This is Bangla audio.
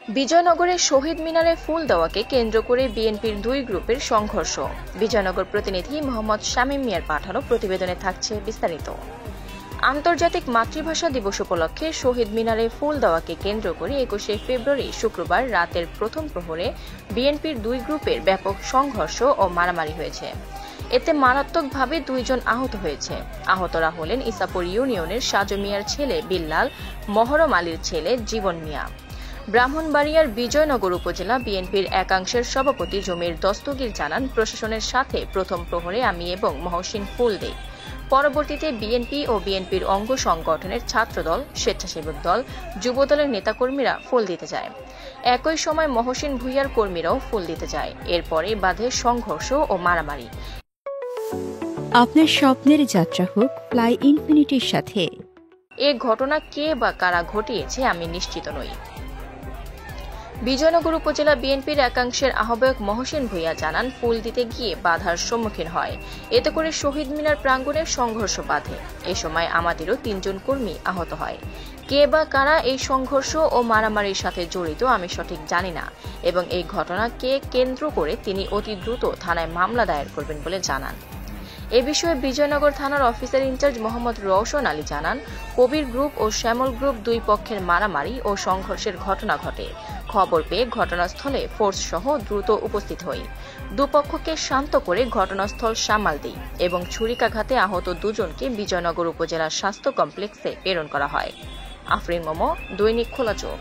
বিজয়নগরে শহীদ মিনারে ফুল দেওয়াকে কেন্দ্র করে বিএনপির দুই গ্রুপের সংঘর্ষ। বিজয়নগর প্রতিনিধি মোহাম্মদ শামীম মিয়ার পাঠানো প্রতিবেদনে থাকছে বিস্তারিত। আন্তর্জাতিক মাতৃভাষা দিবস উপলক্ষে শহীদ মিনারে ফুল দেওয়াকে কেন্দ্র করে ২১শে ফেব্রুয়ারি শুক্রবার রাতের প্রথম প্রহরে বিএনপির দুই গ্রুপের ব্যাপক সংঘর্ষ ও মারামারি হয়েছে। এতে মারাত্মকভাবে ২ জন আহত হয়েছে। আহতরা হলেন ইসাপুর ইউনিয়নের সাজু মিয়ার ছেলে বিল্লাল, মহরম আলীর ছেলে জীবন মিয়া। ব্রাহ্মণবাড়িয়ার বিজয়নগর উপজেলা বিএনপির একাংশের সভাপতি জমির দস্তগীর জানান, প্রশাসনের সাথে প্রথম প্রহরে আমি এবং মহসিন ফুল দেই। পরবর্তীতে বিএনপি ও বিএনপির অঙ্গ সংগঠনের ছাত্রদল, স্বেচ্ছাসেবক দল, যুবদলের নেতাকর্মীরা ফুল দিতে যায়। একই সময় মহসিন ভূঁইয়ার কর্মীরাও ফুল দিতে যায়। এরপরে বাধে সংঘর্ষ ও মারামারি। আপনার স্বপ্নের যাত্রা হোক ফ্লাই ইনফিনিটির সাথে। এ ঘটনা কে বা কারা ঘটিয়েছে আমি নিশ্চিত নই। বিজয়নগর উপজেলা বিএনপির একাংশের আহ্বায়ক মহসিন ভূঁইয়া জানান, ফুল দিতে গিয়ে বাধার সম্মুখীন হয়। এতে করে শহীদ মিনার প্রাঙ্গণে সংঘর্ষ বাধে। এ সময় আমাদেরও ৩ জন কর্মী আহত হয়। কে বা কারা এই সংঘর্ষ ও মারামারির সাথে জড়িত আমি সঠিক জানি না এবং এই ঘটনাকে কেন্দ্র করে তিনি অতি দ্রুত থানায় মামলা দায়ের করবেন বলে জানান। এ বিষয়ে বিজয়নগর থানার অফিসার ইনচার্জ মোহাম্মদ রওশন আলী জানান, কবির গ্রুপ ও শ্যামল গ্রুপ দুই পক্ষের মারামারি ও সংঘর্ষের ঘটনা ঘটে। খবর পেয়ে ঘটনাস্থলে ফোর্স সহ দ্রুত উপস্থিত হই। দুপক্ষকে শান্ত করে ঘটনাস্থল সামাল দিই এবং ছুরিকাঘাতে আহত ২ জনকে বিজয়নগর উপজেলা স্বাস্থ্য কমপ্লেক্সে প্রেরণ করা হয়। আফরিন মোমো, দৈনিক খোলা চোখ।